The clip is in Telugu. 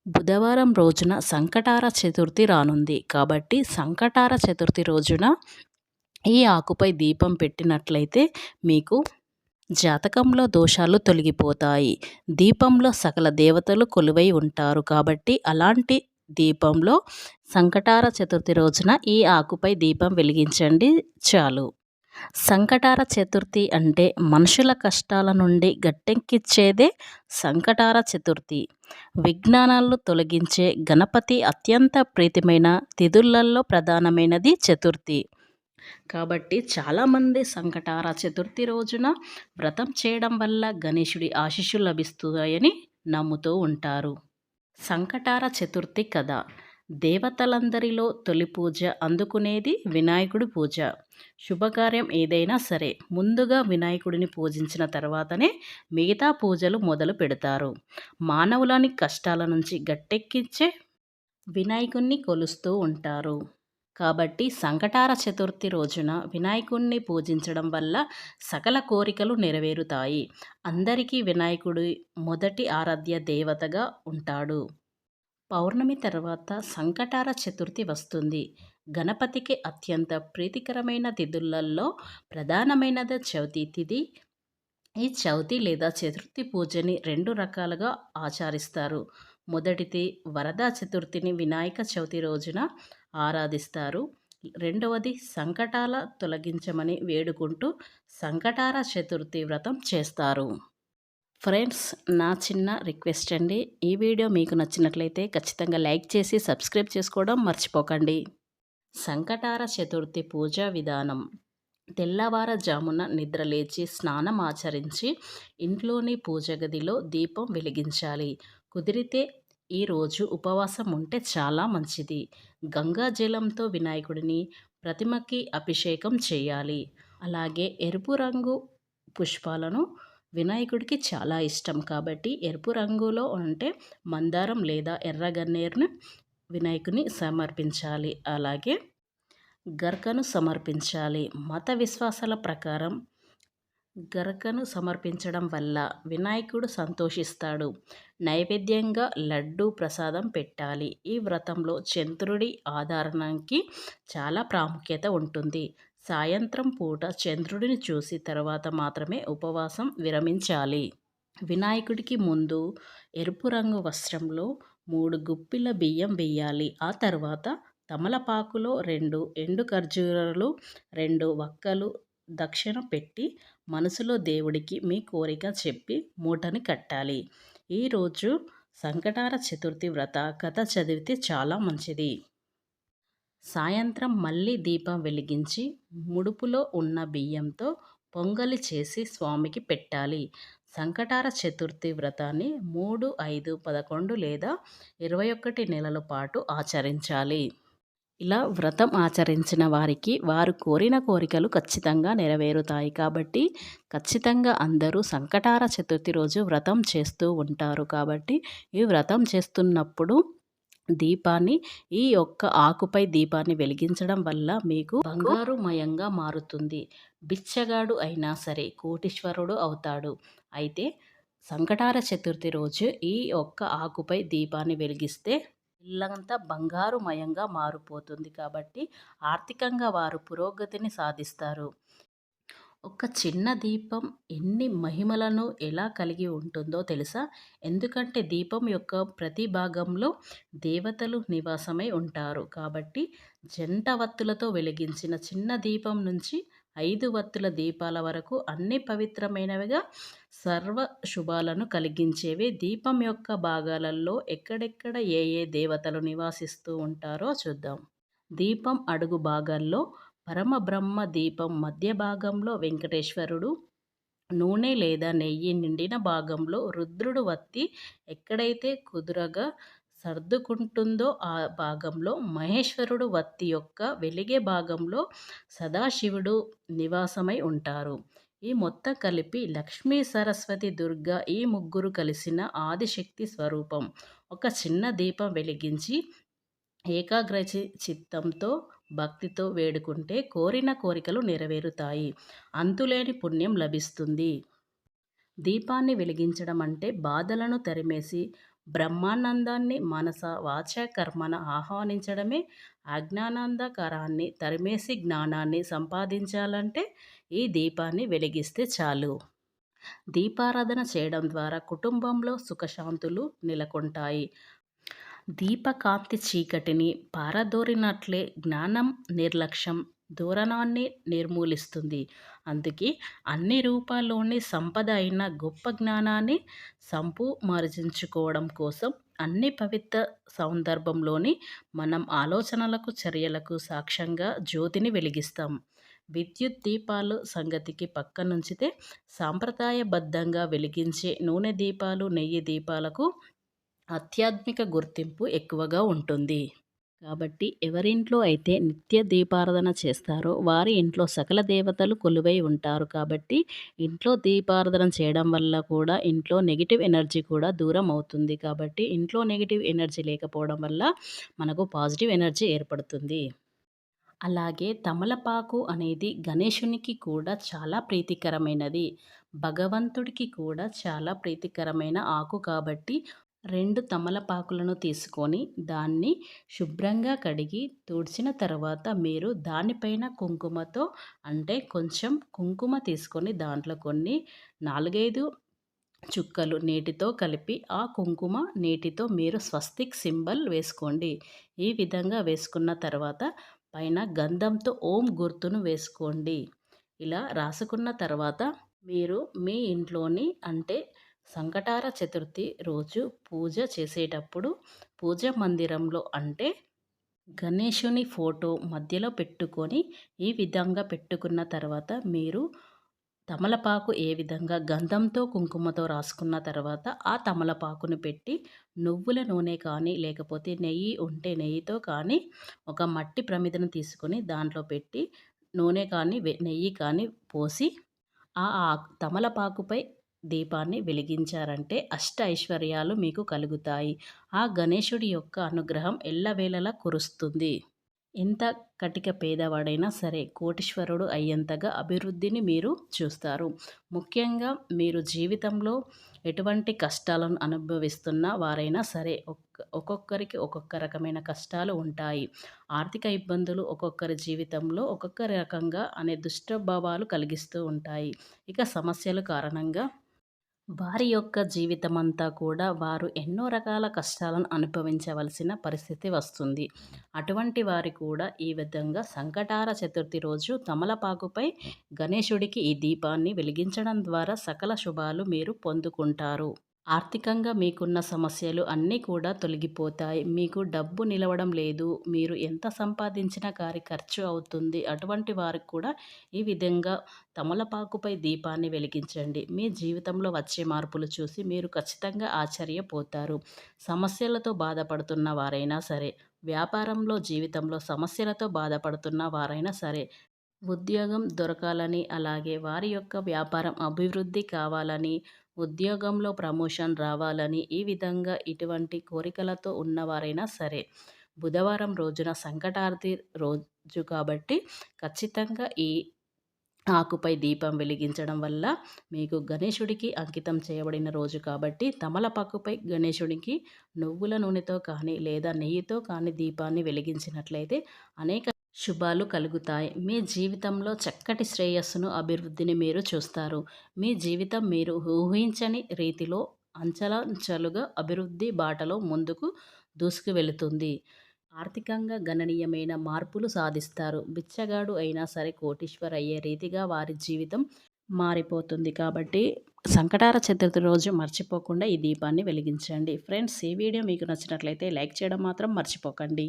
బుధవారం రోజున సంకటార చతుర్థి రానుంది కాబట్టి సంకటార చతుర్థి రోజున ఈ ఆకుపై దీపం పెట్టినట్లయితే మీకు జాతకంలో దోషాలు తొలగిపోతాయి. దీపంలో సకల దేవతలు కొలువై ఉంటారు కాబట్టి అలాంటి దీపంలో సంకటార చతుర్థి రోజున ఈ ఆకుపై దీపం వెలిగించండి చాలు. సంకటార చతుర్థి అంటే మనుషుల కష్టాల నుండి గట్టెక్కించేదే సంకటార చతుర్థి. విజ్ఞానాలను తొలగించే గణపతి అత్యంత ప్రీతిమైన తిథులలో ప్రధానమైనది చతుర్థి. కాబట్టి చాలామంది సంకటార చతుర్థి రోజున వ్రతం చేయడం వల్ల గణేశుడి ఆశీస్సులు లభిస్తాయని నమ్ముతూ ఉంటారు. సంకటార చతుర్థి కథ. దేవతలందరిలో తొలి పూజ అందుకునేది వినాయకుడి పూజ. శుభకార్యం ఏదైనా సరే ముందుగా వినాయకుడిని పూజించిన తర్వాతనే మిగతా పూజలు మొదలు పెడతారు. మానవులని కష్టాల నుంచి గట్టెక్కించే వినాయకుడిని కొలుస్తూ ఉంటారు. కాబట్టి సంకటార చతుర్థి రోజున వినాయకుడిని పూజించడం వల్ల సకల కోరికలు నెరవేరుతాయి. అందరికీ వినాయకుడి మొదటి ఆరాధ్య దేవతగా ఉంటాడు. పౌర్ణమి తర్వాత సంకటార చతుర్థి వస్తుంది. గణపతికి అత్యంత ప్రీతికరమైన తిథులలో ప్రధానమైనది చవితి తిథి. ఈ చవితి లేదా చతుర్థి పూజని రెండు రకాలుగా ఆచరిస్తారు. మొదటిది వరద చతుర్థిని వినాయక చవితి రోజున ఆరాధిస్తారు. రెండవది సంకటాల తొలగించమని వేడుకుంటూ సంకటార చతుర్థి వ్రతం చేస్తారు. ఫ్రెండ్స్, నా చిన్న రిక్వెస్ట్ అండి, ఈ వీడియో మీకు నచ్చినట్లయితే ఖచ్చితంగా లైక్ చేసి సబ్స్క్రైబ్ చేసుకోవడం మర్చిపోకండి. సంకటార చతుర్థి పూజా విధానం. తెల్లవారుజామున నిద్రలేచి స్నానం ఆచరించి ఇంట్లోని పూజ గదిలో దీపం వెలిగించాలి. కుదిరితే ఈరోజు ఉపవాసం ఉంటే చాలా మంచిది. గంగా జలంతో వినాయకుడిని ప్రతిమకి అభిషేకం చేయాలి. అలాగే ఎరుపు రంగు పుష్పాలను వినాయకుడికి చాలా ఇష్టం కాబట్టి ఎరుపు రంగులో అంటే మందారం లేదా ఎర్రగన్నేరుని వినాయకుని సమర్పించాలి. అలాగే గరకను సమర్పించాలి. మత విశ్వాసాల ప్రకారం గరకను సమర్పించడం వల్ల వినాయకుడు సంతోషిస్తాడు. నైవేద్యంగా లడ్డు ప్రసాదం పెట్టాలి. ఈ వ్రతంలో చంద్రుడి ఆరాధనకి చాలా ప్రాముఖ్యత ఉంటుంది. సాయంత్రం పూట చంద్రుడిని చూసి తర్వాత మాత్రమే ఉపవాసం విరమించాలి. వినాయకుడికి ముందు ఎరుపు రంగు వస్త్రంలో 3 గుప్పిల బియ్యం వేయాలి. ఆ తర్వాత తమలపాకులో 2 ఎండు ఖర్జూరాలు 2 వక్కలు దక్షిణ పెట్టి మనసులో దేవుడికి మీ కోరిక చెప్పి మూటని కట్టాలి. ఈరోజు సంకటార చతుర్థి వ్రత కథ చదివితే చాలా మంచిది. సాయంత్రం మళ్ళీ దీపం వెలిగించి ముడుపులో ఉన్న బియ్యంతో పొంగలి చేసి స్వామికి పెట్టాలి. సంకటార చతుర్థి వ్రతాన్ని 3, 5, 11 లేదా 21 నెలల పాటు ఆచరించాలి. ఇలా వ్రతం ఆచరించిన వారికి వారు కోరిన కోరికలు ఖచ్చితంగా నెరవేరుతాయి. కాబట్టి ఖచ్చితంగా అందరూ సంకటార చతుర్థి రోజు వ్రతం చేస్తూ ఉంటారు. కాబట్టి ఈ వ్రతం చేస్తున్నప్పుడు ఈ యొక్క ఆకుపై దీపాన్ని వెలిగించడం వల్ల మీకు బంగారుమయంగా మారుతుంది. బిచ్చగాడు అయినా సరే కోటీశ్వరుడు అవుతాడు. అయితే సంకటార చతుర్థి రోజు ఈ యొక్క ఆకుపై దీపాన్ని వెలిగిస్తే ఇల్లంతా బంగారుమయంగా మారిపోతుంది. కాబట్టి ఆర్థికంగా వారు పురోగతిని సాధిస్తారు. ఒక చిన్న దీపం ఎన్ని మహిమలను ఎలా కలిగి ఉంటుందో తెలుసా? ఎందుకంటే దీపం యొక్క ప్రతి భాగంలో దేవతలు నివాసమై ఉంటారు. కాబట్టి జంట వత్తులతో వెలిగించిన చిన్న దీపం నుంచి 5 వత్తుల దీపాల వరకు అన్ని పవిత్రమైనవిగా సర్వ శుభాలను కలిగించేవి. దీపం యొక్క భాగాలలో ఎక్కడెక్కడ ఏ ఏ దేవతలు నివాసిస్తూ ఉంటారో చూద్దాం. దీపం అడుగు భాగాల్లో పరమబ్రహ్మ, దీపం మధ్య భాగంలో వెంకటేశ్వరుడు, నూనె లేదా నెయ్యి నిండిన భాగంలో రుద్రుడు వత్తి ఎక్కడైతే కుదురగా సర్దుకుంటుందో ఆ భాగంలో మహేశ్వరుడు వత్తి యొక్క వెలిగే భాగంలో సదాశివుడు నివాసమై ఉంటారు. ఈ మొత్తం కలిపి లక్ష్మీ, సరస్వతి, దుర్గా ఈ ముగ్గురు కలిసిన ఆదిశక్తి స్వరూపం. ఒక చిన్న దీపం వెలిగించి ఏకాగ్ర చిత్తంతో భక్తితో వేడుకుంటే కోరిన కోరికలు నెరవేరుతాయి. అంతులేని పుణ్యం లభిస్తుంది. దీపాన్ని వెలిగించడం అంటే బాధలను తరిమేసి బ్రహ్మానందాన్ని మనస వాచ కర్మన ఆహ్వానించడమే. అజ్ఞానాంధకారాన్ని తరిమేసి జ్ఞానాన్ని సంపాదించాలంటే ఈ దీపాన్ని వెలిగిస్తే చాలు. దీపారాధన చేయడం ద్వారా కుటుంబంలో సుఖశాంతులు నెలకొంటాయి. దీపకాంతి చీకటిని పారదోరినట్లే జ్ఞానం నిర్లక్ష్యం దూరణాన్ని నిర్మూలిస్తుంది. అందుకే అన్ని రూపాల్లోని సంపద అయిన గొప్ప జ్ఞానాన్ని సంపుమరించుకోవడం కోసం అన్ని పవిత్ర సందర్భంలోని మనం ఆలోచనలకు చర్యలకు సాక్ష్యంగా జ్యోతిని వెలిగిస్తాం. విద్యుత్ దీపాలు సంగతికి పక్కనుంచితే సాంప్రదాయబద్ధంగా వెలిగించే నూనె దీపాలు నెయ్యి దీపాలకు ఆధ్యాత్మిక గుర్తింపు ఎక్కువగా ఉంటుంది. కాబట్టి ఎవరింట్లో అయితే నిత్య దీపారాధన చేస్తారో వారి ఇంట్లో సకల దేవతలు కొలువై ఉంటారు. కాబట్టి ఇంట్లో దీపారాధన చేయడం వల్ల కూడా ఇంట్లో నెగిటివ్ ఎనర్జీ కూడా దూరం అవుతుంది. కాబట్టి ఇంట్లో నెగిటివ్ ఎనర్జీ లేకపోవడం వల్ల మనకు పాజిటివ్ ఎనర్జీ ఏర్పడుతుంది. అలాగే తమలపాకు అనేది గణేశునికి కూడా చాలా ప్రీతికరమైనది. భగవంతుడికి కూడా చాలా ప్రీతికరమైన ఆకు కాబట్టి 2 తమలపాకులను తీసుకొని దాన్ని శుభ్రంగా కడిగి తుడిచిన తర్వాత మీరు దానిపైన కుంకుమతో అంటే కొంచెం కుంకుమ తీసుకొని దాంట్లో కొన్ని 4, 5 చుక్కలు నీటితో కలిపి ఆ కుంకుమ నీటితో మీరు స్వస్తిక్ సింబల్ వేసుకోండి. ఈ విధంగా వేసుకున్న తర్వాత పైన గంధంతో ఓం గుర్తును వేసుకోండి. ఇలా రాసుకున్న తర్వాత మీరు మీ ఇంట్లోని అంటే సంకటార చతుర్థి రోజు పూజ చేసేటప్పుడు పూజ మందిరంలో అంటే గణేశుని ఫోటో మధ్యలో పెట్టుకొని ఈ విధంగా పెట్టుకున్న తర్వాత మీరు తమలపాకు ఏ విధంగా గంధంతో కుంకుమతో రాసుకున్న తర్వాత ఆ తమలపాకును పెట్టి నువ్వుల నూనె కానీ లేకపోతే నెయ్యి ఉంటే నెయ్యితో కానీ ఒక మట్టి ప్రమిదను తీసుకొని దాంట్లో పెట్టి నూనె కానీ నెయ్యి కానీ పోసి ఆ తమలపాకుపై దీపాన్ని వెలిగించారంటే అష్ట ఐశ్వర్యాలు మీకు కలుగుతాయి. ఆ గణేశుడి యొక్క అనుగ్రహం ఎల్లవేళలా కురుస్తుంది. ఎంత కటిక పేదవాడైనా సరే కోటీశ్వరుడు అయ్యేంతగా అభివృద్ధిని మీరు చూస్తారు. ముఖ్యంగా మీరు జీవితంలో ఎటువంటి కష్టాలను అనుభవిస్తున్న వారైనా సరే ఒక్కొక్కరికి ఒక్కొక్క రకమైన కష్టాలు ఉంటాయి. ఆర్థిక ఇబ్బందులు ఒక్కొక్కరి జీవితంలో ఒక్కొక్క రకంగా అనే దుష్టభావాలు కలిగిస్తూ ఉంటాయి. ఇక సమస్యల కారణంగా వారి యొక్క జీవితమంతా కూడా వారు ఎన్నో రకాల కష్టాలను అనుభవించవలసిన పరిస్థితి వస్తుంది. అటువంటి వారు కూడా ఈ విధంగా సంకటార చతుర్థి రోజు తమలపాకుపై గణేశుడికి ఈ దీపాన్ని వెలిగించడం ద్వారా సకల శుభాలు మీరు పొందుకుంటారు. ఆర్థికంగా మీకున్న సమస్యలు అన్నీ కూడా తొలగిపోతాయి. మీకు డబ్బు నిలవడం లేదు. మీరు ఎంత సంపాదించినా ఖర్చు అవుతుంది. అటువంటి వారికి కూడా ఈ విధంగా తమలపాకుపై దీపాన్ని వెలిగించండి. మీ జీవితంలో వచ్చే మార్పులు చూసి మీరు ఖచ్చితంగా ఆశ్చర్యపోతారు. సమస్యలతో బాధపడుతున్న వారైనా సరే, వ్యాపారంలో జీవితంలో సమస్యలతో బాధపడుతున్న వారైనా సరే, ఉద్యోగం దొరకాలని అలాగే వారి యొక్క వ్యాపారం అభివృద్ధి కావాలని ఉద్యోగంలో ప్రమోషన్ రావాలని ఈ విధంగా ఇటువంటి కోరికలతో ఉన్నవారైనా సరే బుధవారం రోజున సంకటార్తి రోజు కాబట్టి ఖచ్చితంగా ఈ ఆకుపై దీపం వెలిగించడం వల్ల మీకు గణేశుడికి అంకితం చేయబడిన రోజు కాబట్టి తమలపాకుపై గణేశుడికి నువ్వుల నూనెతో కానీ లేదా నెయ్యితో కానీ దీపాన్ని వెలిగించినట్లయితే అనేక శుభాలు కలుగుతాయి. మీ జీవితంలో చక్కటి శ్రేయస్సును అభివృద్ధిని మీరు చూస్తారు. మీ జీవితం మీరు ఊహించని రీతిలో అంచెలంచెలుగా అభివృద్ధి బాటలో ముందుకు దూసుకు వెళుతుంది. ఆర్థికంగా గణనీయమైన మార్పులు సాధిస్తారు. బిచ్చగాడు అయినా సరే కోటీశ్వర్ అయ్యే రీతిగా వారి జీవితం మారిపోతుంది. కాబట్టి సంకటార చతుర్థి రోజు మర్చిపోకుండా ఈ దీపాన్ని వెలిగించండి. ఫ్రెండ్స్, ఈ వీడియో మీకు నచ్చినట్లయితే లైక్ చేయడం మాత్రం మర్చిపోకండి.